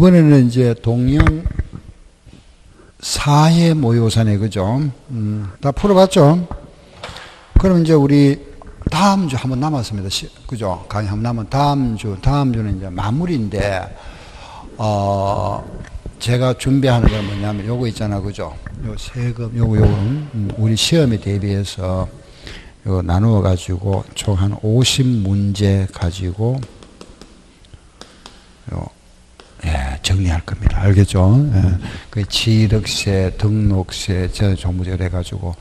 이번에는 이제 동영 사회 모의고사네, 그죠? 다 풀어봤죠? 그럼 이제 우리 다음 주 한번 남았습니다. 그죠? 강의 한번 남은 다음 주는 이제 마무리인데, 제가 준비하는 게 뭐냐면 요거 있잖아, 그죠? 요 세금, 요거는 우리 시험에 대비해서 요 나누어 가지고 총 한 50문제 가지고 요 정리할 겁니다. 알겠죠? 그 취득세, 등록세, 종부세 해가지고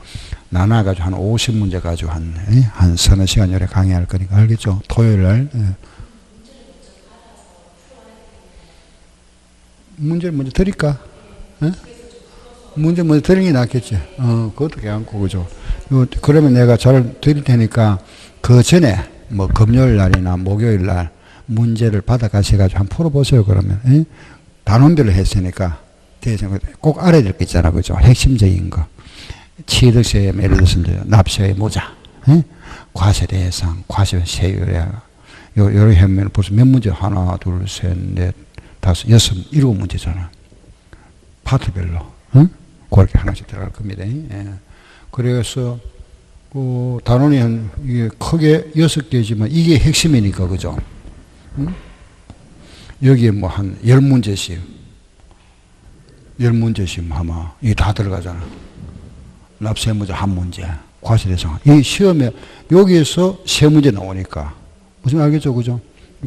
나눠가지고 한 50문제 가지고 한 서너 시간 요래 강의할 거니까 알겠죠? 토요일 날. 문제를 먼저 드릴까? 문제 먼저 드리는 게 낫겠지. 그것도 괜찮고, 그죠? 그러면 내가 잘 드릴 테니까 그 전에 뭐 금요일 날이나 목요일 날 문제를 받아가셔가지고 한번 풀어보세요, 그러면. 단원별로 했으니까 꼭 알아야 될 거 있잖아, 그죠? 핵심적인 거. 취득세, 예를 들어서 납세의 모자, 과세 대상, 과세 세율에, 요렇게 하면 벌써 몇 문제? 하나, 둘, 셋, 넷, 다섯, 여섯, 일곱 문제잖아. 파트별로. 그렇게 하나씩 들어갈 겁니다. 그래서, 단원이 이게 크게 6개지만 이게 핵심이니까, 그죠? 여기에 뭐 한 10문제씩 하면 이게 다 들어가잖아. 납세무자 한 문제, 과세대상. 이 시험에 여기에서 세 문제 나오니까 무슨 알겠죠, 그죠?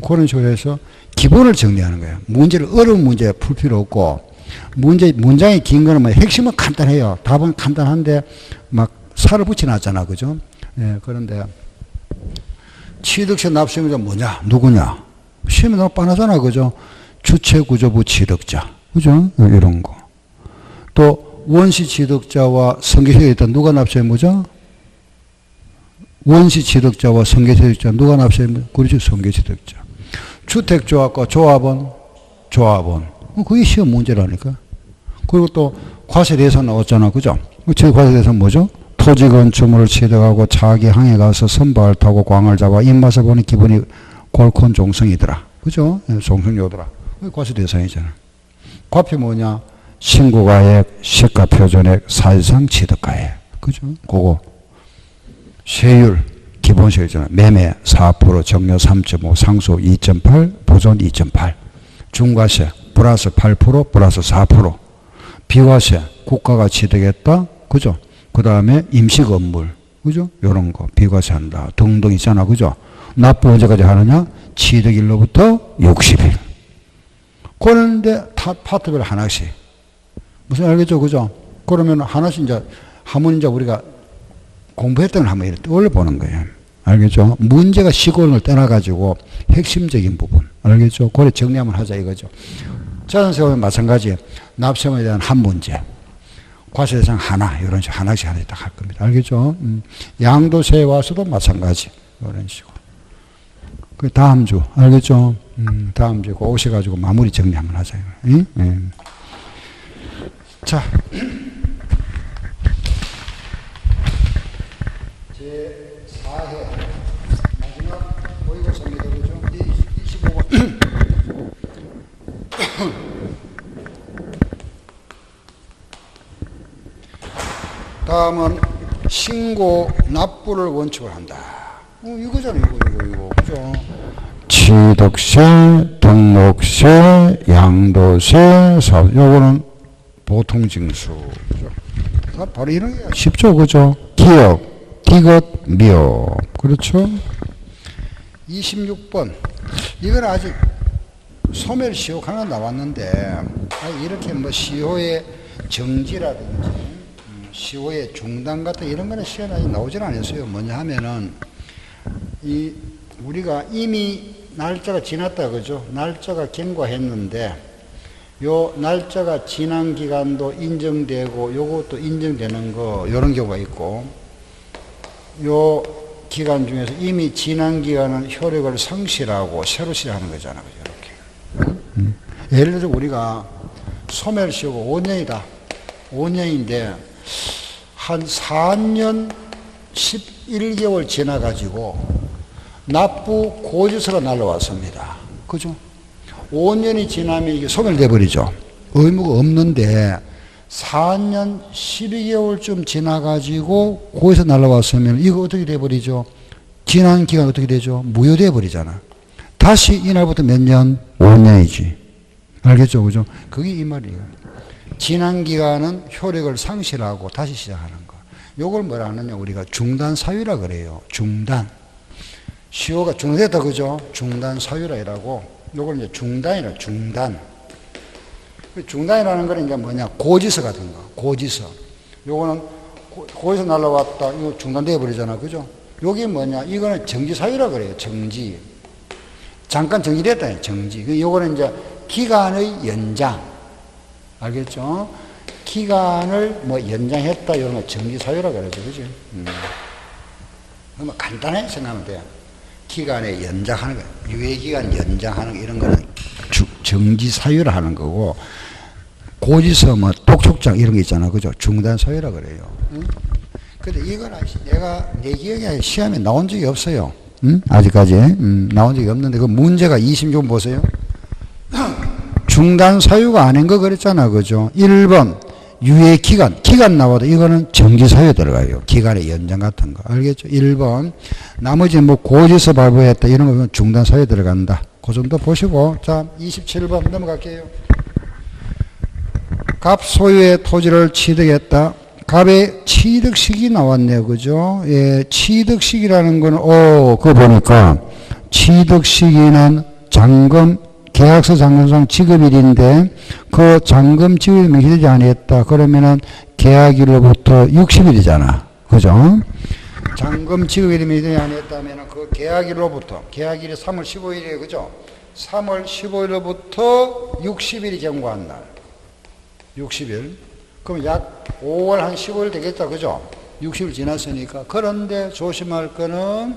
그런 식으로 해서 기본을 정리하는 거예요. 문제를 어려운 문제 풀 필요 없고, 문장이 긴 거는 뭐 핵심은 간단해요. 답은 간단한데 막 살을 붙여놨잖아, 그죠? 그런데 취득세 납세무자 뭐냐, 누구냐? 시험에 너무 뻔하잖아, 그죠? 주체구조부 취득자, 그죠? 이런 거. 또 원시 취득자와 선계세가 있다. 누가 납세무자? 원시 취득자와 선계세자 누가 납세무자? 그렇죠, 선계취득자. 주택조합과 조합은? 그게 시험 문제라니까. 그리고 또 과세 대상 나왔잖아, 그죠? 과세 대상 뭐죠? 토지 건축물을 취득하고 자기 항에 가서 선박을 타고 광을 잡아 입맛을 보니 기분이 골콘 종성이더라. 그죠? 종성요더라. 과세 대상이잖아. 과표 뭐냐? 신고가액, 시가표준액, 사실상 취득가액. 그죠? 그거. 세율, 기본세율 있잖아. 매매 4%, 정려 3.5, 상수 2.8, 보존 2.8. 중과세, 플러스 8%, 플러스 4%. 비과세, 국가가 취득했다. 그죠? 그 다음에 임시건물. 그죠? 요런 거. 비과세 한다. 등등 있잖아. 그죠? 납부 언제까지 하느냐? 취득일로부터 60일. 그런데 파트별 하나씩. 무슨 알겠죠? 그죠? 그러면 하나씩 한번 우리가 공부했던 걸 한번 떠올려보는 거예요. 알겠죠? 문제가 시골을 떠나가지고 핵심적인 부분. 알겠죠? 그래 정리 한번 하자 이거죠. 자산세금은 마찬가지. 납세금에 대한 한 문제. 과세대상 하나. 이런 식으로 하나씩 딱 할 겁니다. 알겠죠? 양도세에 와서도 마찬가지. 이런 식으로. 그 다음 주. 알겠죠? 다음 주에 오셔가지고 마무리 정리 한번 하자. 자. 제4회 마지막 모의고사입니다. 그죠? 25번. 다음은 신고 납부를 원칙으로 한다. 이거잖아, 이거. 그죠? 취득세, 등록세, 양도세, 사업. 요거는 보통징수. 그죠? 다 바로 이런 게 쉽죠, 그죠? 기억, 디귿, 미역. 그렇죠? 26번. 이건 아직 소멸시효 하나 나왔는데, 이렇게 뭐 시효의 정지라든지, 시효의 중단 같은 이런 거는 시효는 아직 나오질 않았어요. 뭐냐 하면은, 우리가 이미 날짜가 지났다, 그죠? 날짜가 경과했는데, 요 날짜가 지난 기간도 인정되고, 요것도 인정되는 거, 요런 경우가 있고, 요 기간 중에서 이미 지난 기간은 효력을 상실하고 새로 시작하는 거잖아, 그죠? 이렇게. 예를 들어서 우리가 소멸시효가 5년이다. 5년인데, 한 4년 11개월 지나가지고 납부 고지서가 날라왔습니다. 그죠? 5년이 지나면 이게 소멸돼 버리죠. 의무가 없는데 4년 12개월쯤 지나가지고 거기서 날라왔으면 이거 어떻게 돼 버리죠? 지난 기간 어떻게 되죠? 무효돼 버리잖아. 다시 이날부터 몇 년? 5년이지. 알겠죠? 그죠? 그게 이 말이에요. 지난 기간은 효력을 상실하고 다시 시작하는 거. 요걸 뭐라 하느냐? 우리가 중단 사유라 그래요. 중단. 시효가 중단됐다 그죠? 중단 사유라 이라고. 요걸 이제 중단이라 중단. 중단이라는 거는 이제 뭐냐? 고지서 같은 거. 고지서. 요거는 거기서 날라왔다. 이거 중단돼 버리잖아. 그죠? 요게 뭐냐? 이거는 정지 사유라 그래요. 정지. 잠깐 정지됐다. 정지. 요거는 이제 기간의 연장. 알겠죠? 기간을 뭐 연장했다. 이런 거 정지 사유라 그러죠. 그지? 그러면 간단해 생각하면 돼요. 기간에 연장하는 거, 유예기간 연장하는 거, 이런 거는 정지 사유라 하는 거고, 고지서 뭐 독촉장 이런 거 있잖아. 그죠? 중단 사유라 그래요. 근데 이건 내가 내 기억에 시험에 나온 적이 없어요. 아직까지. 나온 적이 없는데 그 문제가 20 좀 보세요. 중단 사유가 아닌 거 그랬잖아. 그죠? 1번 유예 기간 나와도 이거는 정지 사유 들어가요. 기간의 연장 같은 거. 알겠죠? 1번. 나머지 뭐 고지서 발부했다 이런 거는 중단 사유 들어간다. 그 정도 보시고. 자, 27번 넘어갈게요. 갑 소유의 토지를 취득했다. 갑의 취득식이 나왔네요. 그죠? 예, 취득식이라는 거는, 그거 보니까, 취득시기는 잔금, 계약서 잔금상 지급일인데, 그 잔금 지급이 명시되지 아니했다. 그러면은, 계약일로부터 60일이잖아. 그죠? 잔금 지급일이 명시되지 아니했다면, 그 계약일로부터, 계약일이 3월 15일이에요. 그죠? 3월 15일로부터 60일이 경과한 날. 60일. 그럼 약 5월 한 15일 되겠다. 그죠? 60일 지났으니까. 그런데 조심할 거는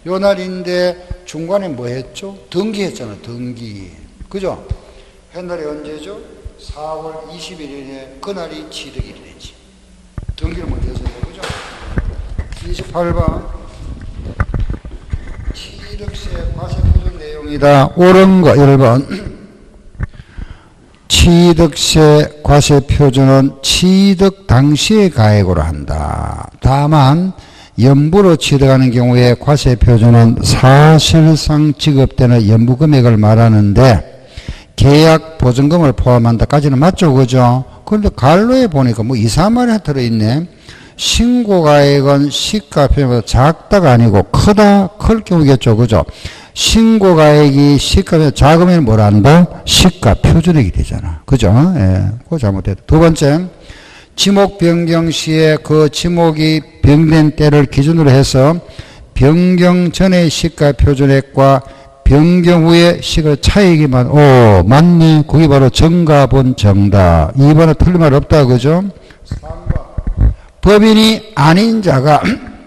요 날인데 중간에 뭐 했죠? 등기했잖아. 등기. 그죠? 옛날에 언제죠? 4월 21일에 그날이 취득일이 되지. 등기를 먼저 했어요. 그죠? 28번. 취득세 과세표준 내용이다. 옳은 거 1번. 취득세 과세표준은 취득 당시의 가액으로 한다. 다만 연부로 취득하는 경우에 과세표준은 사실상 지급되는 연부 금액을 말하는데 계약 보증금을 포함한다까지는 맞죠? 그죠? 그런데 갈로에 보니까 뭐 이상한 말이 들어있네. 신고가액은 시가표준보다 작다가 아니고 크다, 클 경우겠죠? 그죠? 신고가액이 시가표준 작으면 뭐라 한다? 시가표준액이 되잖아. 그죠? 예, 그거 잘못됐다. 두 번째, 지목 변경 시에 그 지목이 변경된 때를 기준으로 해서 변경 전의 시가표준액과 변경 후의 시가 차이기만, 맞네. 그게 바로 정답은 정답. 2번은 틀린 말 없다. 그죠? 3번. 법인이 아닌 자가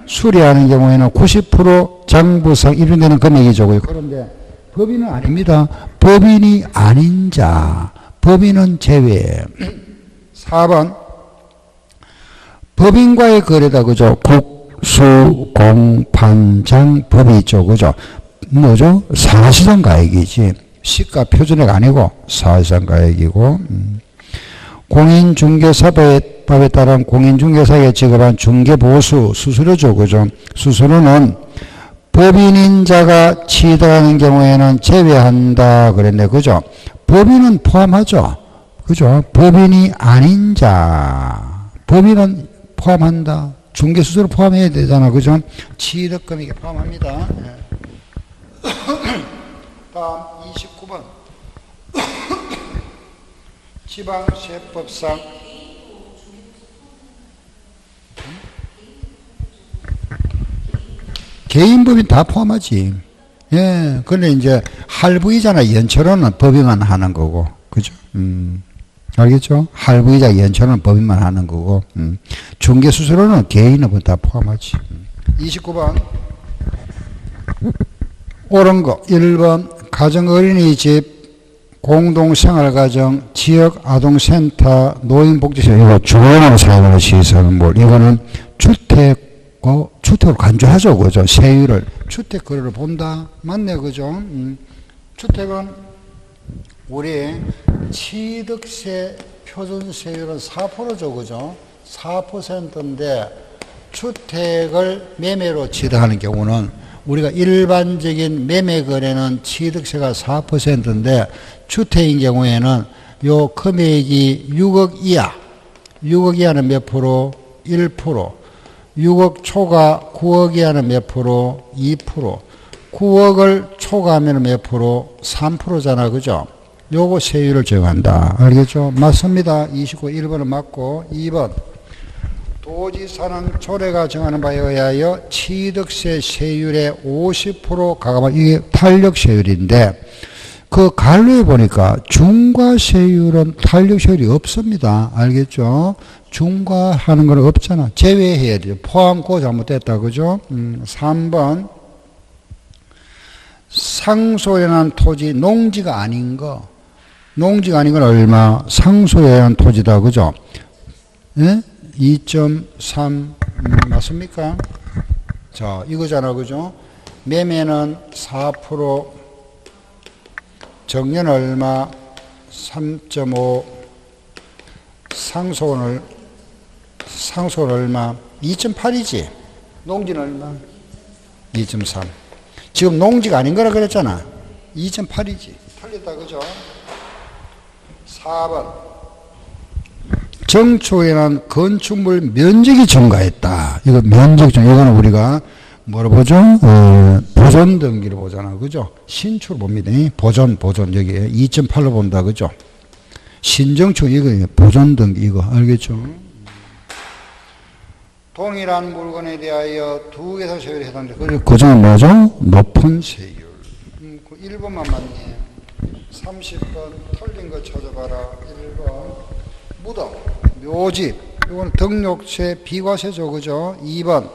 수리하는 경우에는 90% 장부상 일인되는 금액이죠. 그런데 법인은 아닙니다. 법인이 아닌 자, 법인은 제외. 4번. 법인과의 거래다. 그죠? 국수, 공, 판장, 법이 있죠. 그죠? 뭐죠? 사실상 가액이지. 시가 표준액 아니고 사실상 가액이고. 공인중개사법에 따른 공인중개사에게 지급한 중개보수 수수료죠. 그죠? 수수료는 법인인 자가 취득하는 경우에는 제외한다 그랬네. 그죠? 법인은 포함하죠. 그죠? 법인이 아닌 자, 법인은 포함한다. 중개수수료 포함해야 되잖아. 그죠? 취득금액에 포함합니다. 다음 29번. 지방세법상 개인법인 다 포함하지. 예. 근데 이제 할부이자나 연체료는 법인만 하는 거고. 그죠? 알겠죠? 할부이자 연체료는 법인만 하는 거고. 중개수수료는 개인은 다 포함하지. 29번. 옳은 거. 1번. 가정어린이집, 공동생활가정, 지역아동센터, 노인복지시설, 이거 주거용으로 사용하는 시설물, 이거는 주택으로 간주하죠. 그죠? 세율을. 주택 거래를 본다. 맞네. 그죠? 주택은 우리 취득세 표준세율은 4%죠, 그죠? 4%인데 주택을 매매로 취득하는 경우는 우리가 일반적인 매매 거래는 취득세가 4%인데 주택인 경우에는 요 금액이 6억 이하, 6억 이하는 몇 프로? 1%, 6억 초과 9억 이하는 몇 프로? 2%, 9억을 초과하면 몇 프로? 3%잖아, 그죠? 요거 세율을 정한다. 알겠죠? 맞습니다. 29, 1번은 맞고, 2번. 도지사는 조례가 정하는 바에 의하여 취득세 세율의 50% 가감한 이게 탄력세율인데 그 간로에 보니까 중과세율은 탄력세율이 없습니다. 알겠죠? 중과하는 건 없잖아. 제외해야 돼요. 포함고 잘못됐다. 그죠? 3번. 상속에 난 토지 농지가 아닌 거. 농지가 아닌 건 얼마? 상속에 난 토지다. 그죠? 예? 2.3 맞습니까? 자, 이거잖아. 그죠? 매매는 4%, 정년 얼마? 3.5, 상속은 얼마? 2.8이지. 농지는 얼마? 2.3. 지금 농지가 아닌 거라 그랬잖아. 2.8이지. 틀렸다. 그죠? 4번. 정축에는 건축물 면적이 증가했다. 이거 면적 증가. 이거는 우리가 뭐로 보죠? 보존 등기를 보잖아. 그죠? 신축을 봅니다. 보존. 여기에 2.8로 본다. 그죠? 신정축 이거 보존 등기 이거. 알겠죠? 동일한 물건에 대하여 두 개의 세율이 해당돼. 그 중에 뭐죠? 높은 세율. 1번만 맞네. 30번 틀린 거 찾아봐라. 1번. 무덤, 묘집, 이건 등록세, 비과세죠, 그죠? 2번,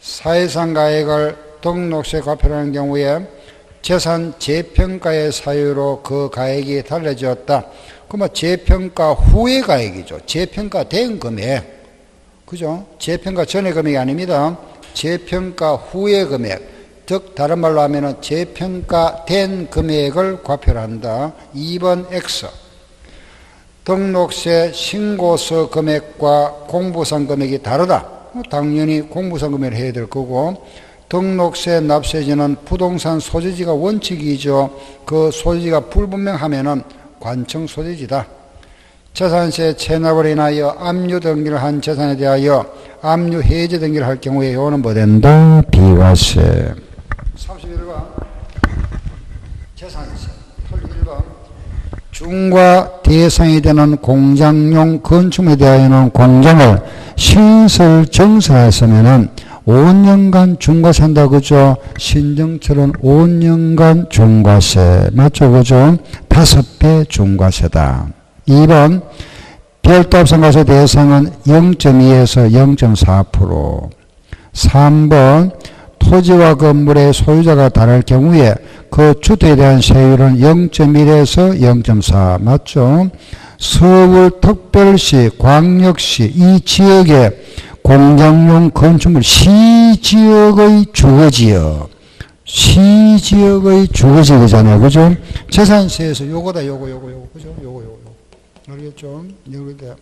사회상 가액을 등록세 과표라는 경우에 재산 재평가의 사유로 그 가액이 달라졌다. 그러면 재평가 후의 가액이죠. 재평가된 금액, 그죠? 재평가 전의 금액이 아닙니다. 재평가 후의 금액, 즉 다른 말로 하면은 재평가된 금액을 과표를 한다. 2번 X. 등록세 신고서 금액과 공부상 금액이 다르다. 당연히 공부상 금액을 해야 될 거고, 등록세 납세지는 부동산 소재지가 원칙이죠. 그 소재지가 불분명하면은 관청 소재지다. 재산세 체납을 인하여 압류 등기를 한 재산에 대하여 압류 해제 등기를 할 경우에 요거는 뭐 된다? 비과세. 31번 재산세. 1번 중과 대상이 되는 공장용 건축물에 대하여는 공장을 신설 정설했으면은 5년간 중과세 한다. 그죠? 신정철은 5년간 중과세. 맞죠? 그죠? 5배 중과세다. 2번 별도 합산과세 대상은 0.2에서 0.4%. 3번 토지와 건물의 소유자가 다를 경우에 그 주택에 대한 세율은 0.1에서 0.4 맞죠? 서울특별시, 광역시 이 지역의 공장용 건축물 시지역의 주거지역 시지역의 주거지역이잖아요. 그죠? 재산세에서 요거다 요거 그죠? 요거 알겠죠? 요거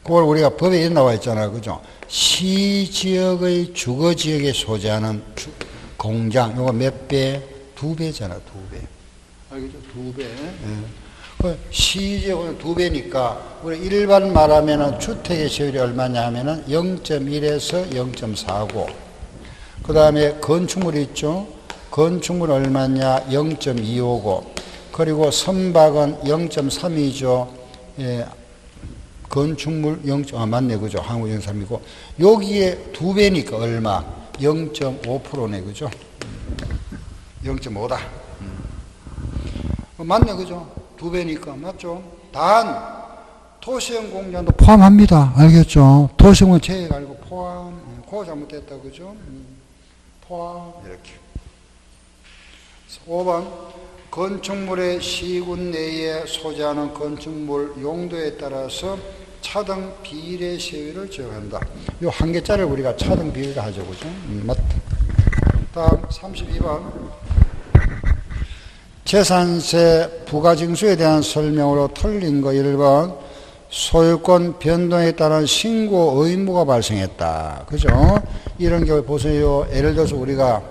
그걸 우리가 법에 나와 있잖아요. 그죠? 시지역의 주거지역에 소재하는 공장, 요거 몇 배? 2배잖아, 2배. 알겠죠? 2배. 네. 시지역은 2배니까, 우리 일반 말하면은 주택의 세율이 얼마냐 하면은 0.1에서 0.4고, 그 다음에 건축물 있죠? 건축물 얼마냐? 0.25고, 그리고 선박은 0.3이죠. 예. 건축물 0. 맞네, 그죠? 한국 0.3이고, 여기에 2배니까 얼마? 0.5%네, 그죠? 0.5다. 맞네, 그죠? 2배니까, 맞죠? 단, 도시형 공장도 포함합니다. 알겠죠? 도시형은 제외가 아니고 포함. 그거 잘못됐다, 그죠? 포함, 이렇게. 5번. 건축물의 시군 내에 소재하는 건축물 용도에 따라서 차등 비례 세율을 정한다. 요 한 개짜리를 우리가 차등 비례를 하죠. 그죠? 맞다. 다음 32번. 재산세 부가징수에 대한 설명으로 틀린 거 1번. 소유권 변동에 따른 신고 의무가 발생했다. 그죠? 이런 경우에 보세요. 예를 들어서 우리가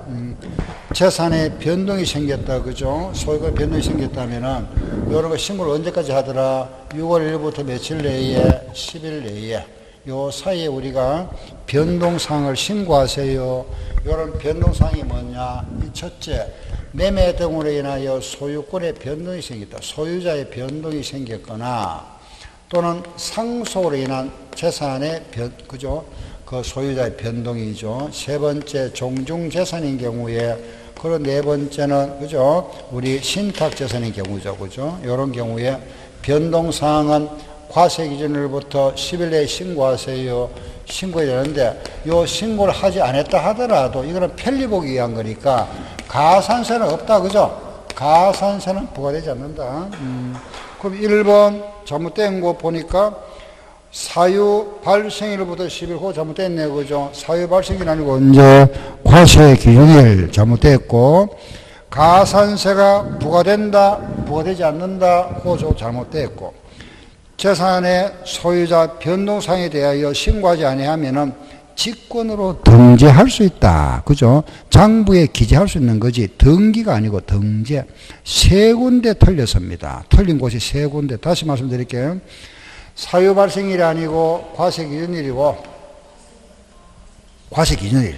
재산에 변동이 생겼다. 그죠? 소유권 변동이 생겼다면은 이런 거 신고를 언제까지 하더라? 6월 1일부터 며칠 내에 10일 내에 요 사이에 우리가 변동사항을 신고하세요. 이런 변동사항이 뭐냐? 첫째, 매매 등으로 인하여 소유권의 변동이 생겼다. 소유자의 변동이 생겼거나 또는 상속으로 인한 재산의 그죠? 그 소유자의 변동이죠. 세 번째, 종중재산인 경우에, 그리고 네 번째는, 그죠? 우리 신탁재산인 경우죠. 그죠? 이런 경우에 변동사항은 과세기준일부터 10일 내에 신고하세요. 신고해야 되는데, 요 신고를 하지 않았다 하더라도 이거는 편리보기 위한 거니까 가산세는 없다. 그죠? 가산세는 부과되지 않는다. 그럼 1번 잘못된 거 보니까 사유 발생일부터 10일 후 잘못됐네요. 그죠? 사유 발생일 아니고 이제 과세 기준일 잘못됐고, 가산세가 부과된다, 부과되지 않는다, 그거 잘못됐고, 재산의 소유자 변동사항에 대하여 신고하지 아니하면은 직권으로 등재할 수 있다. 그죠? 장부에 기재할 수 있는 거지. 등기가 아니고 등재. 세 군데 틀렸습니다. 틀린 곳이 세 군데. 다시 말씀드릴게요. 사유 발생일이 아니고 과세기준일이고, 과세기준일.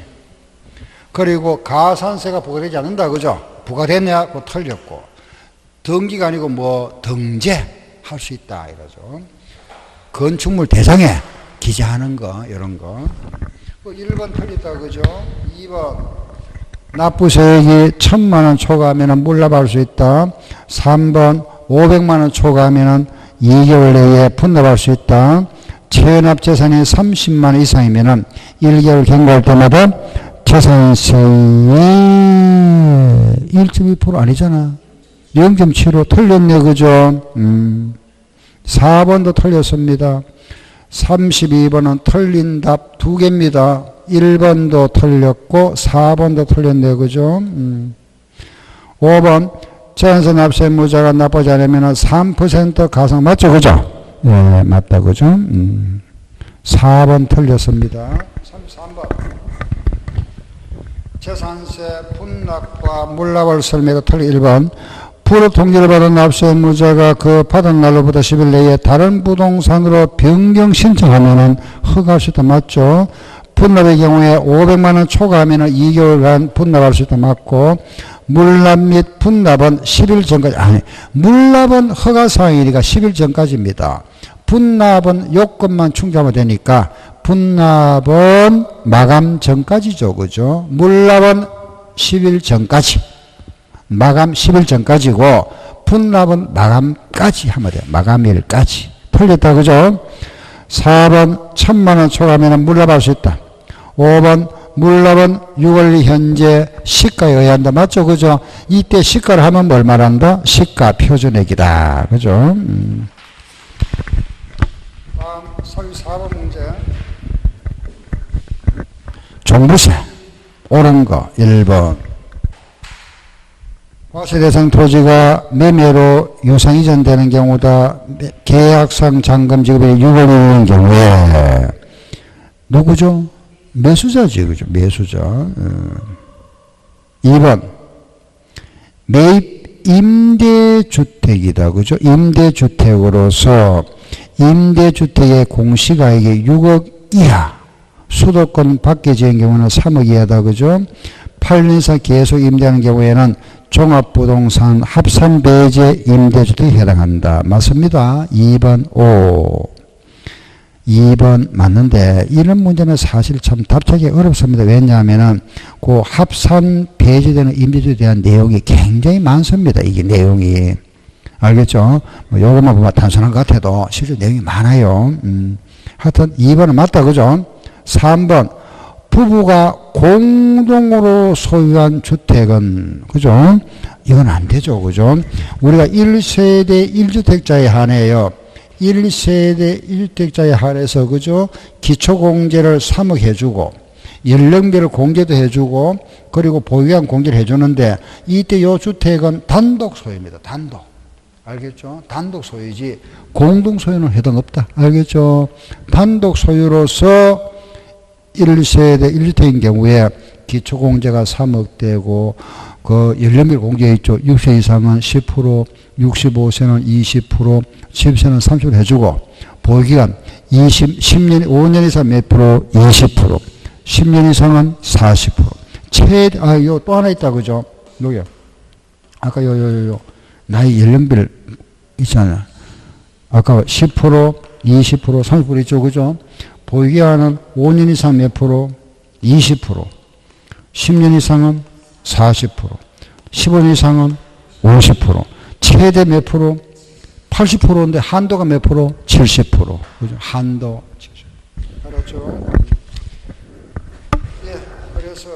그리고 가산세가 부과되지 않는다. 그죠? 부과됐냐? 그거 틀렸고. 등기가 아니고 뭐 등재 할 수 있다. 이러죠. 건축물 대상에 기재하는 거, 이런 거. 1번 틀렸다, 그죠? 2번. 납부세액이 1,000만원 초과하면 물납할 수 있다. 3번. 500만원 초과하면 2개월 내에 분납할 수 있다. 체납 재산이 30만원 이상이면 1개월 경과할 때마다 재산세의 1.2% 아니잖아. 0.75 틀렸네, 그죠? 4번도 틀렸습니다. 32번은 틀린 답 2개입니다. 1번도 틀렸고 4번도 틀렸네요. 그죠? 5번 재산세 납세의무자가 납부하지 않으면 3% 가상 맞죠? 그죠? 네, 맞다. 그죠? 4번 틀렸습니다. 33번 재산세 분납과 물납을 설명해 틀린 1번 불법 통지를 받은 납세 의무자가 그 받은 날로부터 10일 내에 다른 부동산으로 변경 신청하면은 허가할 수 있다. 맞죠? 분납의 경우에 500만원 초과하면은 2개월간 분납할 수 있다. 맞고, 물납 및 분납은 10일 전까지, 아니, 물납은 허가사항이니까 10일 전까지입니다. 분납은 요건만 충족하면 되니까 분납은 마감 전까지죠. 그죠? 물납은 10일 전까지. 마감 10일 전까지고 분납은 마감까지 하면 돼요. 마감일까지. 틀렸다. 그죠? 4번 1,000만원 초과하면 물납할 수 있다. 5번 물납은 6월 현재 시가에 의해야 한다. 맞죠? 그죠? 이때 시가를 하면 뭘 말한다? 시가 표준액이다. 그죠? 다음 34번 문제. 종부세 옳은 거 1번. 과세 대상 토지가 매매로 유상 이전되는 경우다. 계약상 잔금 지급이 6월 1일인 경우에 누구죠? 매수자지. 그죠? 매수자. 2번 매입 임대주택이다. 그죠? 임대주택으로서 임대주택의 공시가액이 6억 이하, 수도권 밖에 지은 경우는 3억 이하다. 그죠? 8년 이상 계속 임대하는 경우에는 종합부동산 합산배제 임대주택에 해당한다. 맞습니다. 2번 O. 2번 맞는데 이런 문제는 사실 참 답하기 어렵습니다. 왜냐하면 그 합산 배제되는 임대주택에 대한 내용이 굉장히 많습니다. 이게 내용이. 알겠죠? 뭐 요것만 보면 단순한 것 같아도 실제 내용이 많아요. 하여튼 2번은 맞다. 그죠? 3번 부부가 공동으로 소유한 주택은, 그죠? 이건 안 되죠. 그죠? 우리가 1세대 1주택자에 한해요. 1세대 1주택자에 한해서, 그죠? 기초공제를 3억 해주고, 연령별 공제도 해주고 그리고 보유기간 공제를 해주는데 이때 요 주택은 단독 소유입니다. 단독. 알겠죠? 단독 소유지 공동 소유는 해당 없다. 알겠죠? 단독 소유로서 1세대 1주택인 경우에 기초공제가 3억 되고 그 연령별 공제 있죠. 6세 이상은 10%, 65세는 20%, 10세는 30% 해주고 보유기간 10년, 5년 이상 몇 프로? 20%. 10년 이상은 40%. 최대, 요 또 하나 있다, 그죠? 여기요. 아까 나이 연령별 있잖아. 아까 10%, 20%, 30% 있죠, 그죠? 보유기간은 5년 이상 몇 프로? 20%. 10년 이상은 40%. 15년 이상은 50%. 최대 몇 프로? 80%인데 한도가 몇 프로? 70%. 그죠? 한도 70%. 알았죠? 예, 그래서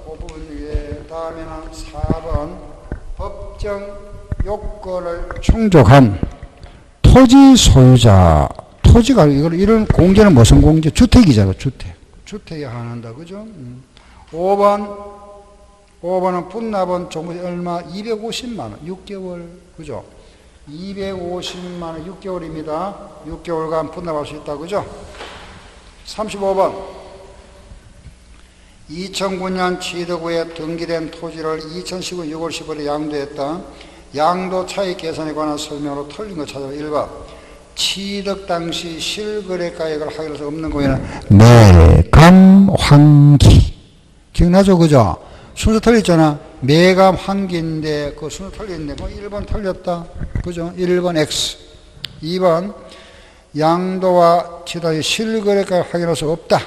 그 부분 위에 다음에는 4번 법정 요건을 충족한 토지 소유자. 토지가 이런 공제는 무슨 공제? 주택이잖아, 주택. 주택에 한한다, 그죠? 5번은 분납은 정부세 얼마? 250만 원, 6개월, 그죠? 250만 원, 6개월입니다. 6개월간 분납할 수 있다, 그죠? 35번. 2009년 취득 후에 등기된 토지를 2019년 6월 10일에 양도했다. 양도 차익 계산에 관한 설명으로 틀린 거 찾아봐. 1번. 취득 당시 실거래가액을 확인해서 없는 거에는 매감 환기. 기억나죠? 그죠? 순서 틀렸잖아. 매감 환기인데 그 순서 틀렸네. 1번 틀렸다. 그죠? 1번 X. 2번 양도와 취득 실거래가액 확인해서 없다.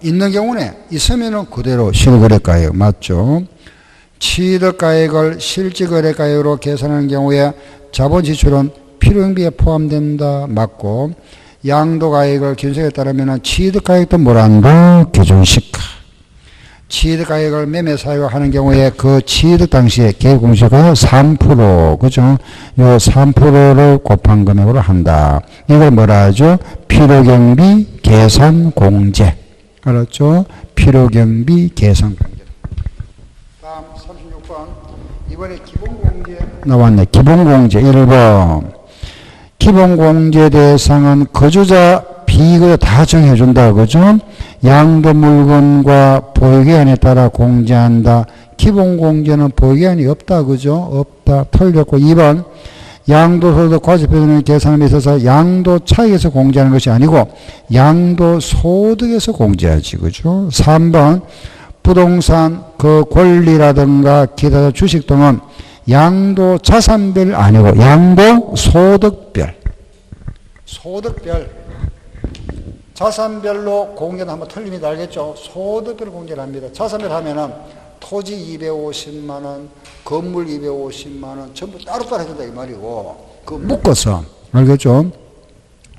있는 경우는 있으면은 그대로 실거래가액 맞죠? 취득가액을 실질거래가액으로 계산하는 경우에 자본 지출은 필요경비에 포함된다. 맞고 양도가액을 기준세에 따르면 취득가액도 뭐란다? 기준시가. 취득가액을 매매 사유하는 경우에 그 취득 당시에 계획공시가 3% 그죠? 요 3%를 곱한 금액으로 한다. 이걸 뭐라 하죠? 필요경비 계산공제. 알았죠? 필요경비 계산공제. 다음 36번. 이번에 기본공제 나왔네. 기본공제 1번. 기본공제 대상은 거주자 비거주 다 정해준다. 그죠? 양도 물건과 보유기한에 따라 공제한다. 기본공제는 보유기한이 없다. 그죠? 없다. 틀렸고 2번. 양도소득 과세표준의 계산에 있어서 양도 차익에서 공제하는 것이 아니고 양도소득에서 공제하지. 그죠? 3번. 부동산 그 권리라든가 기타 주식 등은 양도 자산별 아니고 양도 소득별. 소득별. 자산별로 공제는 한번 틀립니다. 알겠죠? 소득별 공제를 합니다. 자산별 하면은 토지 250만원, 건물 250만원, 전부 따로따로 해준다 이 말이고, 그 묶어서, 알겠죠?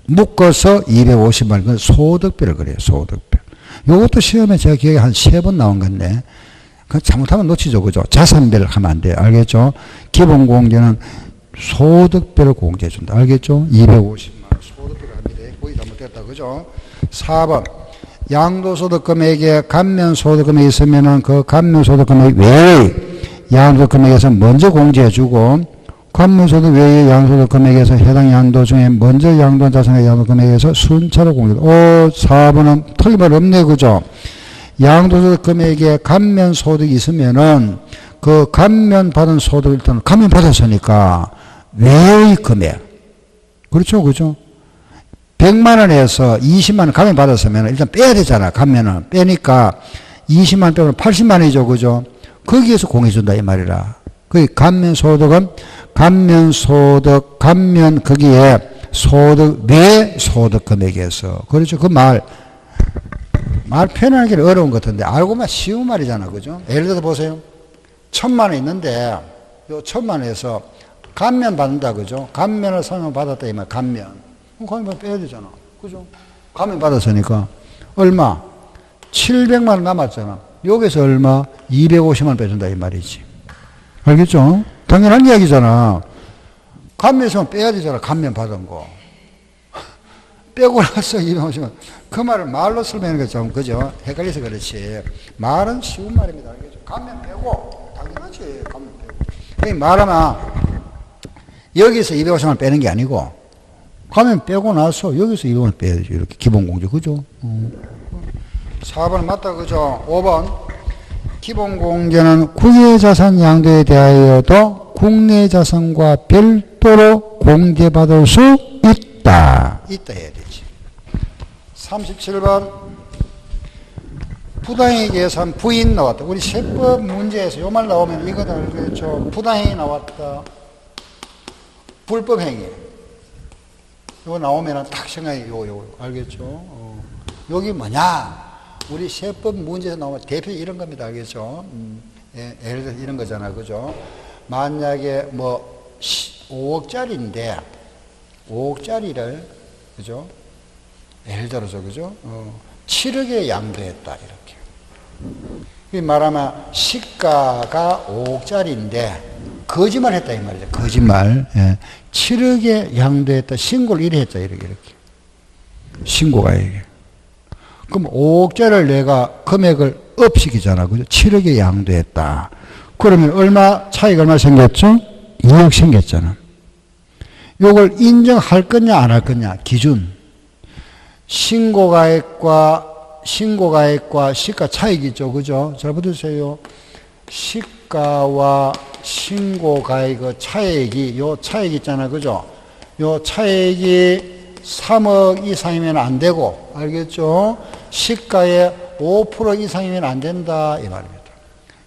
묶어서 250만원, 그 소득별을 그래요, 소득별. 요것도 시험에 제가 기억에 한 3번 나온 건데, 그 잘못하면 놓치죠, 그죠? 자산별을 하면 안 돼요, 알겠죠? 기본 공제는 소득별을 공제해준다, 알겠죠? 250만원 소득별을 합니다. 거의 잘못됐다, 그죠? 4번. 양도소득 금액에 감면소득 금액이 있으면은 그 감면소득 금액 외의 양도소득 금액에서 먼저 공제해주고, 감면소득 외의 양도소득 금액에서 해당 양도 중에 먼저 양도한 자산의 양도 금액에서 순차로 공제. 4번은 틀린 말 없네, 그죠? 양도소득 금액에 감면소득이 있으면은 그 감면받은 소득을 일단 감면받았으니까 외의 금액. 그렇죠, 그죠? 100만 원에서 20만 원 감면 받았으면 일단 빼야 되잖아. 감면은 빼니까 20만 원 빼면 80만 원이죠, 그죠? 거기에서 공해준다 이 말이라. 그 감면소득은 감면소득 감면 거기에 소득 내 소득 금액에서. 그렇죠? 그 말 표현하기 어려운 것 같은데 알고만 쉬운 말이잖아, 그죠? 예를 들어서 보세요. 1000만 원 있는데 요 1000만 원에서 감면 받는다, 그죠? 감면을 설명 받았다 이 말. 감면. 감면 빼야 되잖아. 그죠? 감면 받았으니까. 얼마? 700만 원 남았잖아. 여기서 얼마? 250만 원 빼준다, 이 말이지. 알겠죠? 당연한 이야기잖아. 감면에서 빼야 되잖아, 감면 받은 거. 빼고 나서 250원. 그 말을 말로 설명하는 게 좀, 그죠? 헷갈려서 그렇지. 말은 쉬운 말입니다. 알겠죠? 가면 빼고, 당연하지. 가면 빼고. 말하면, 여기서 250원을 빼는 게 아니고, 가면 빼고 나서 여기서 200원을 빼야지. 이렇게 기본공제. 그죠? 4번 맞다. 그죠? 5번. 기본공제는 국외자산 양도에 대하여도 국내 자산과 별도로 공제받을 수 있다. 있다 해야 되지. 37번. 부당행위 계산 부인 나왔다. 우리 세법 문제에서 요 말 나오면 이거다. 알겠죠? 부당행위 나왔다. 불법행위. 이거 나오면 딱 생각이 요 알겠죠? 여기 뭐냐? 우리 세법 문제에서 나오면 대표 이런 겁니다. 알겠죠? 예를 들어서 이런 거잖아. 그죠? 만약에 뭐 5억짜리인데 5억짜리를 그죠? 예를 들어서 그죠? 7억에 양도했다. 이렇게. 말하면 시가가 5억짜리인데 거짓말 했다 이 말이죠. 거짓말. 예. 7억에 양도했다. 신고를 이래 했다. 이렇게. 신고가 이게. 그럼 5억짜리를 내가 금액을 업시키잖아. 그죠? 7억에 양도했다. 그러면 차이가 얼마 생겼죠? 2억 생겼잖아. 요걸 인정할 거냐, 안 할 거냐, 기준. 신고가액과 시가 차익이 있죠. 그죠? 잘 보세요. 시가와 신고가액의 차액이, 요 차액 있잖아. 그죠? 요 차액이 3억 이상이면 안 되고, 알겠죠? 시가의 5% 이상이면 안 된다. 이 말입니다.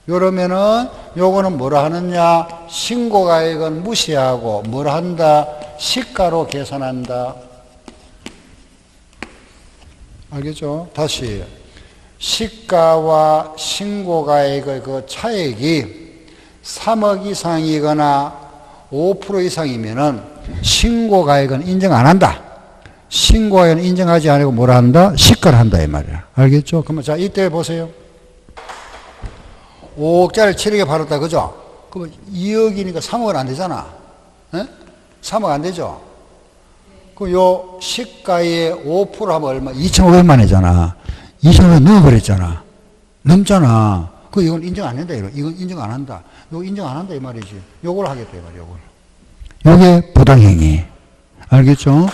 이러면은, 요거는 뭐라 하느냐? 신고가액은 무시하고, 뭐라 한다? 시가로 계산한다. 알겠죠? 다시. 시가와 신고가액의 그 차액이 3억 이상이거나 5% 이상이면은 신고가액은 인정 안 한다. 신고가액은 인정하지 않고 뭐라 한다? 시가를 한다. 이 말이야. 알겠죠? 그러면 자, 이때 보세요. 5억짜리 7억에 팔았다. 그죠? 그러면 2억이니까 3억은 안 되잖아. 에? 3억 안 되죠? 그 요 시가의 5% 하면 얼마? 2,500만 원이잖아. 2,500만 넘어버렸잖아. 넘잖아. 이건 인정 안 한다. 이건 인정 안 한다. 이거 인정 안 한다. 이 말이지. 요걸 하겠다. 이 말이야. 요게 부당행위. 알겠죠?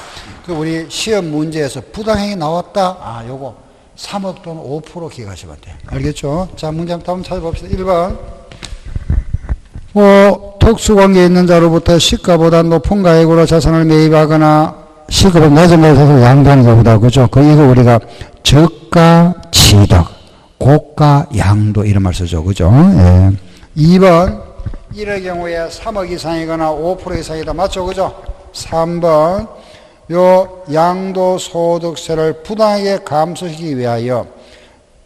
우리 시험 문제에서 부당행위 나왔다. 요거 3억 또는 5% 기억하시면 돼. 알겠죠? 자, 문장 다음 찾아봅시다. 1번. 특수관계에 있는 자로부터 시가보다 높은 가액으로 자산을 매입하거나 시가보다 낮은 가액으로 양도하는 것보다, 그죠? 이거 우리가 저가 취득, 고가 양도 이런 말 쓰죠. 그죠? 예. 2번. 이럴 경우에 3억 이상이거나 5% 이상이다. 맞죠? 그죠? 3번. 요 양도소득세를 부당하게 감소시키기 위하여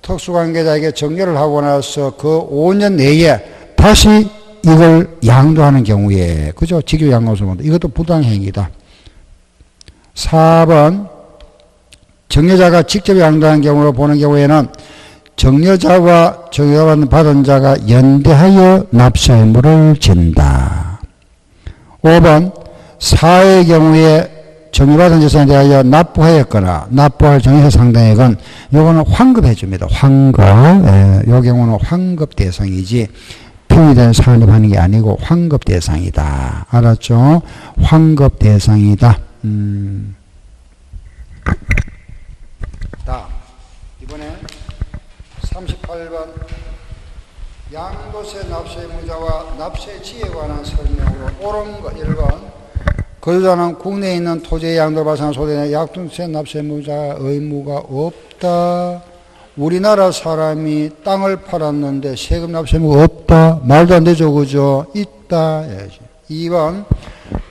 특수관계자에게 정려를 하고 나서 그 5년 내에 다시 이걸 양도하는 경우에, 그죠? 직유 양도소득. 이것도 부당행위다. 4번. 정려자가 직접 양도한 경우로 보는 경우에는 정려자와 정려받은 자가 연대하여 납세 의무를 진다. 5번. 사의 경우에 정려받은 재산에 대하여 납부하였거나 납부할 정해서 상당액은 요거는 환급해 줍니다. 환급. 요 경우는 환급 대상이지 평이된 산업하는 게 아니고 환급 대상이다. 알았죠? 환급 대상이다. 다음. 이번에 38번. 양도세 납세 의무자와 납세지에 관한 설명으로 옳은 것 1번. 거주자는 국내에 있는 토지의 양도를 발생한 소득에 양도세 납세 의무가 없다. 우리나라 사람이 땅을 팔았는데 세금 납세 의무가 없다. 말도 안 되죠. 그죠? 있다. 2번.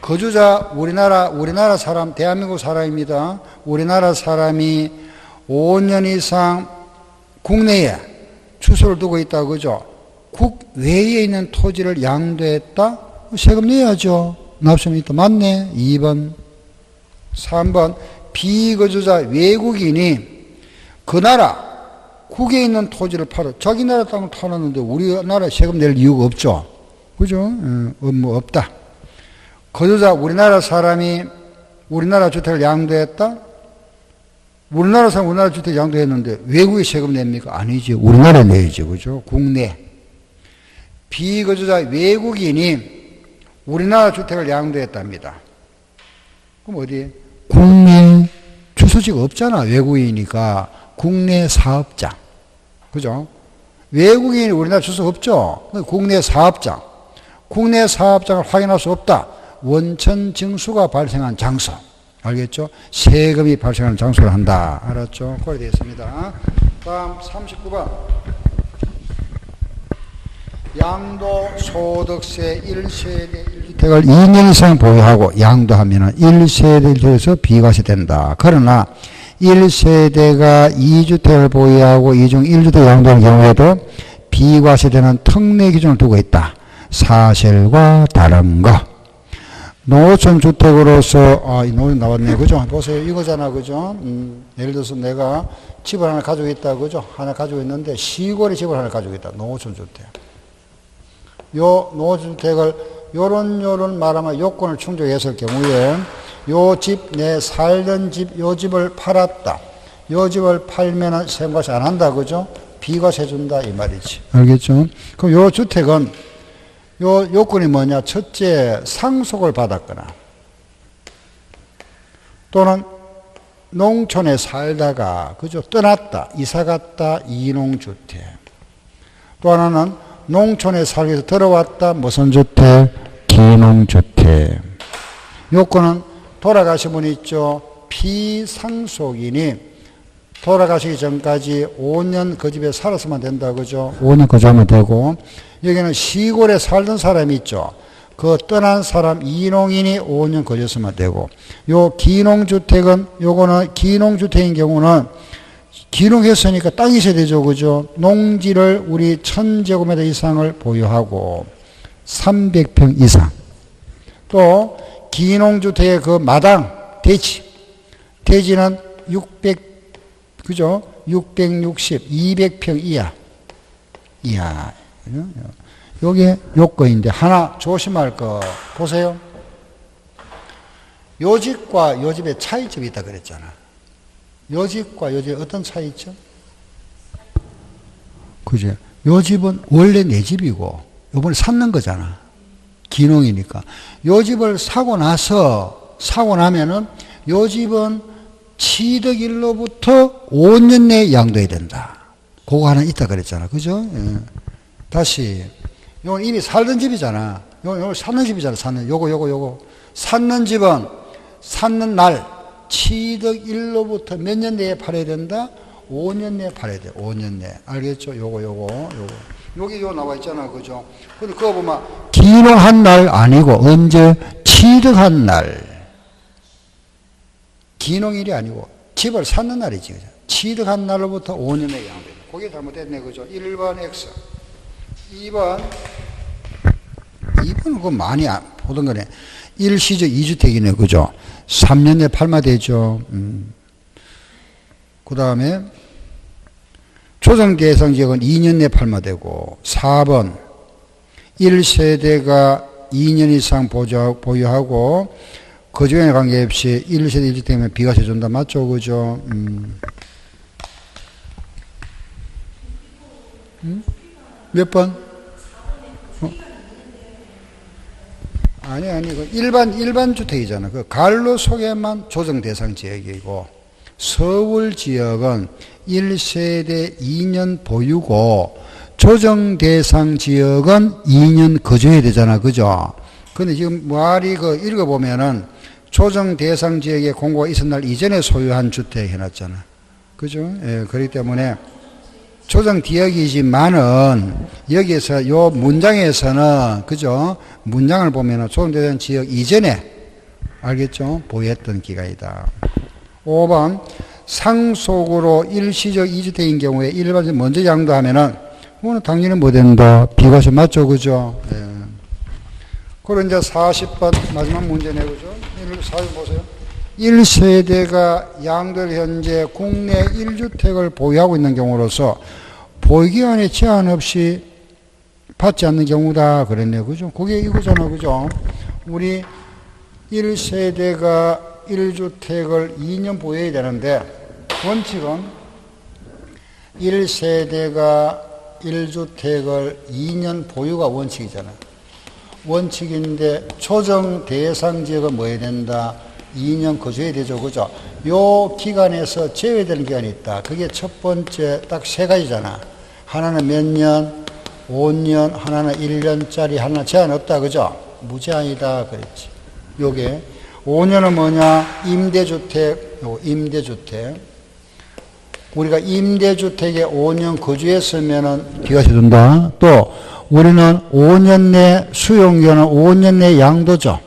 거주자 우리나라 사람, 대한민국 사람입니다. 우리나라 사람이 5년 이상 국내에 주소를 두고 있다. 그죠? 국외에 있는 토지를 양도했다? 세금 내야죠. 납세는 있다. 맞네. 2번. 3번. 비거주자 외국인이 그 나라 국에 있는 토지를 자기 나라 땅을 팔았는데 우리나라에 세금 낼 이유가 없죠. 그죠? 뭐 없다. 거주자 우리나라 사람이 우리나라 주택을 양도했다? 우리나라 사람 우리나라 주택 양도했는데 외국에 세금 냅니까? 아니지. 우리나라에 내야지. 그죠? 국내. 비거주자 외국인이 우리나라 주택을 양도했답니다. 그럼 어디? 국내 주소지가 없잖아. 외국인이니까. 국내 사업장. 그죠? 외국인이 우리나라 주소 없죠? 국내 사업장. 국내 사업장을 확인할 수 없다. 원천 징수가 발생한 장소. 알겠죠? 세금이 발생하는 장소를 한다. 알았죠? 그렇게 되어 있습니다. 다음 39번. 양도소득세 1세대 1주택을 2년 이상 보유하고 양도하면 1세대 1주택에서 비과세 된다. 그러나 1세대가 2주택을 보유하고 이 중 1주택 양도하는 경우에도 비과세되는 특례 기준을 두고 있다. 사실과 다른 거. 농어촌 주택으로서, 이 노래 나왔네. 그죠? 보세요. 이거잖아. 그죠? 예를 들어서 내가 집을 하나 가지고 있다. 그죠? 하나 가지고 있는데 시골에 집을 하나 가지고 있다. 농어촌 주택. 요 농어촌 주택을 요런 말하면 요건을 충족했을 경우에 요 집, 내 살던 집, 요 집을 팔았다. 요 집을 팔면은 세무과세 안 한다. 그죠? 비과세 준다. 이 말이지. 알겠죠? 그럼 요 주택은 요 요건이 뭐냐? 첫째, 상속을 받았거나 또는 농촌에 살다가 그죠? 떠났다. 이사 갔다. 이농주택. 또 하나는 농촌에 살기 위해서 들어왔다. 무슨 주택? 기농주택. 요건은 돌아가신 분이 있죠. 피상속인이 돌아가시기 전까지 5년 그 집에 살았으면 된다. 그죠? 5년 거주하면 되고, 여기는 시골에 살던 사람이 있죠. 그 떠난 사람 이농인이 5년 거주했으면 되고, 요 기농주택은, 요거는 기농주택인 경우는 기농했으니까 땅이 있어야 되죠. 그죠? 농지를 우리 1000제곱미터 이상을 보유하고 300평 이상. 또 기농주택의 그 마당, 대지는 600, 그죠? 660, 200평 이하. 요게 요건인데, 하나 조심할 거 보세요. 요 집과 요 집에 차이점이 있다 그랬잖아. 요 집과 요 집에 어떤 차이 있죠? 그죠? 요 집은 원래 내 집이고, 요번에 샀는 거잖아. 기농이니까. 요 집을 사고 나면은 요 집은 취득일로부터 5년 내에 양도해야 된다. 그거 하나 있다 그랬잖아. 그죠? 예. 다시. 요건 이미 살던 집이잖아. 요거 샀는 집이잖아. 요거. 샀는 집은 샀는 날, 취득일로부터 몇 년 내에 팔아야 된다? 5년 내에 팔아야 돼. 5년 내에. 알겠죠? 요거. 여기 요 나와 있잖아. 그죠? 근데 그거 보면, 기농한 날 아니고, 언제? 취득한 날. 기농일이 아니고 집을 샀는 날이지. 그죠? 취득한 날로부터 5년의 양도. 그게 잘못됐네. 그죠? 1번 X. 2번 그거 많이 보던 거네. 일시적 2주택이네. 그죠? 3년 내에 팔면 되죠. 그 다음에 조정 대상 지역은 2년 내에 팔면 되고, 4번 1세대가 2년 이상 보유하고 거주연에 관계없이 1세대 1주택이면 비과세 준다. 맞죠? 그죠? 몇 번? 아니, 그 일반 주택이잖아. 그 갈로 속에만 조정 대상 지역이고, 서울 지역은 1세대 2년 보유고, 조정 대상 지역은 2년 거주해야 되잖아. 그죠? 근데 지금 말이 읽어보면은, 조정 대상 지역에 공고가 있은 날 이전에 소유한 주택 해놨잖아. 그죠? 예, 그렇기 때문에 조정 지역이지만은 여기에서 요 문장에서는, 그죠? 문장을 보면은 조정 대상 지역 이전에, 알겠죠? 보유했던 기간이다. 5번 상속으로 일시적 2주택인 경우에 일반적으로 먼저 양도하면은 그거는 당연히 못 된다. 비과세 맞죠? 그죠? 예. 그리고 이제 40번 마지막 문제네. 그죠? 40번 보세요. 1세대가 양도를 현재 국내 1주택을 보유하고 있는 경우로서 보유기간에 제한 없이 받지 않는 경우다. 그랬네요. 그죠? 그게 이거잖아. 그죠? 우리 1세대가 1주택을 2년 보유해야 되는데 원칙은 1세대가 1주택을 2년 보유가 원칙이잖아. 원칙인데 조정 대상 지역은 뭐 해야 된다? 2년 거주해야 되죠. 그죠? 요 기간에서 제외되는 기간이 있다. 그게 첫 번째 딱 세 가지잖아. 하나는 몇 년, 5년, 하나는 1년짜리, 하나는 제한 없다. 그죠? 무제한이다. 그랬지. 요게 5년은 뭐냐? 임대주택, 요 임대주택. 우리가 임대주택에 5년 거주했으면은 비과세준다. 또 우리는 5년 내 수용료는 5년 내 양도죠.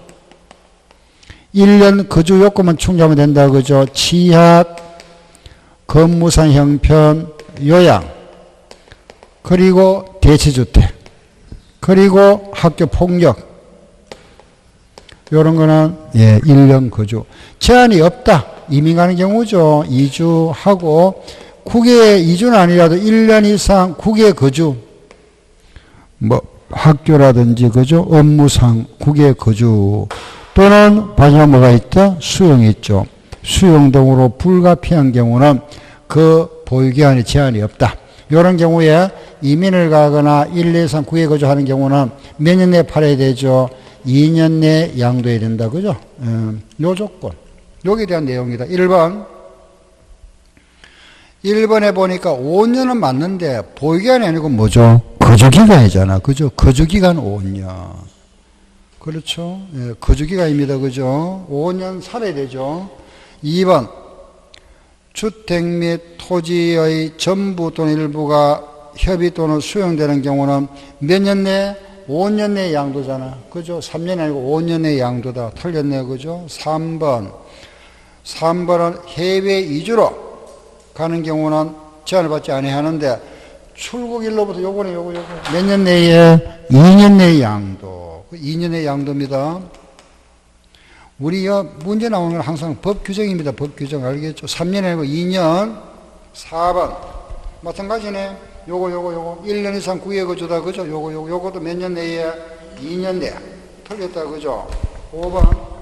1년 거주 요건만 충족하면 된다. 그죠? 취약, 건무상 형편, 요양, 그리고 대체주택, 그리고 학교 폭력. 요런 거는, 1년 거주. 제한이 없다. 이민 가는 경우죠. 이주하고, 국외 이주는 아니라도 1년 이상 국외 거주. 뭐, 학교라든지, 그죠? 업무상 국외 거주. 또는 마지막 뭐가 있다? 수용이 있죠. 수용 등으로 불가피한 경우는 그 보유기한에 제한이 없다. 이런 경우에 이민을 가거나 1, 2, 3 국외 거주하는 경우는 몇 년 내에 팔아야 되죠? 2년 내에 양도해야 된다. 그죠? 요 조건. 여기에 대한 내용이다. 1번. 1번에 보니까 5년은 맞는데 보유기한이 아니고 뭐죠? 거주기간이잖아. 그죠? 거주기간 5년. 그렇죠. 거주기간입니다. 그죠? 5년 살아야 되죠. 2번. 주택 및 토지의 전부 또는 일부가 협의 또는 수용되는 경우는 몇 년 내? 5년 내 양도잖아. 그죠? 3년이 아니고 5년 내 양도다. 틀렸네. 그죠? 3번. 3번은 해외 이주로 가는 경우는 제한을 받지 않아야 하는데 출국일로부터 요거는 요거 몇 년 내에? 2년 내 양도. 2년 내 양도입니다. 우리 문제 나오는 건 항상 법 규정입니다. 법 규정 알겠죠? 3년이 아니고 2년. 4번. 마찬가지네. 요거. 1년 이상 국외 거주다. 그죠? 요것도 몇 년 내에? 2년 내에. 틀렸다. 그죠? 5번.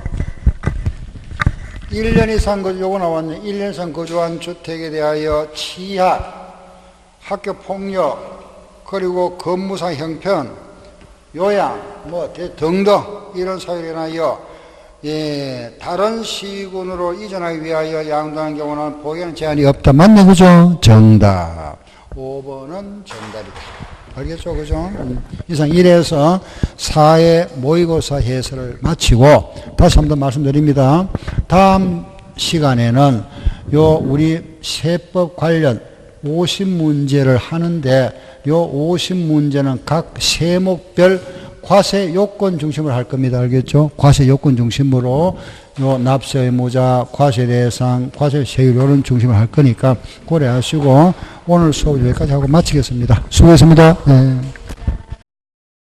1년 이상 거주, 요거 나왔네. 1년 이상 거주한 주택에 대하여 취약, 학교 폭력, 그리고 건무상 형편, 요양, 뭐, 등등, 이런 사유로 인하여, 다른 시군으로 이전하기 위하여 양도하는 경우는 보기에는 제한이 없다. 맞네, 그죠? 정답. 5번은 정답이다. 알겠죠? 그죠? 이상 1에서 4의 모의고사 해설을 마치고 다시 한번 말씀드립니다. 다음 시간에는 우리 세법 관련 50문제를 하는데 요 50문제는 각 세목별 과세 요건 중심으로 할 겁니다. 알겠죠? 과세 요건 중심으로 납세 의무자, 과세 대상, 과세 세율 이런 중심으로 할 거니까 고려하시고 오늘 수업 여기까지 하고 마치겠습니다. 수고했습니다. 네.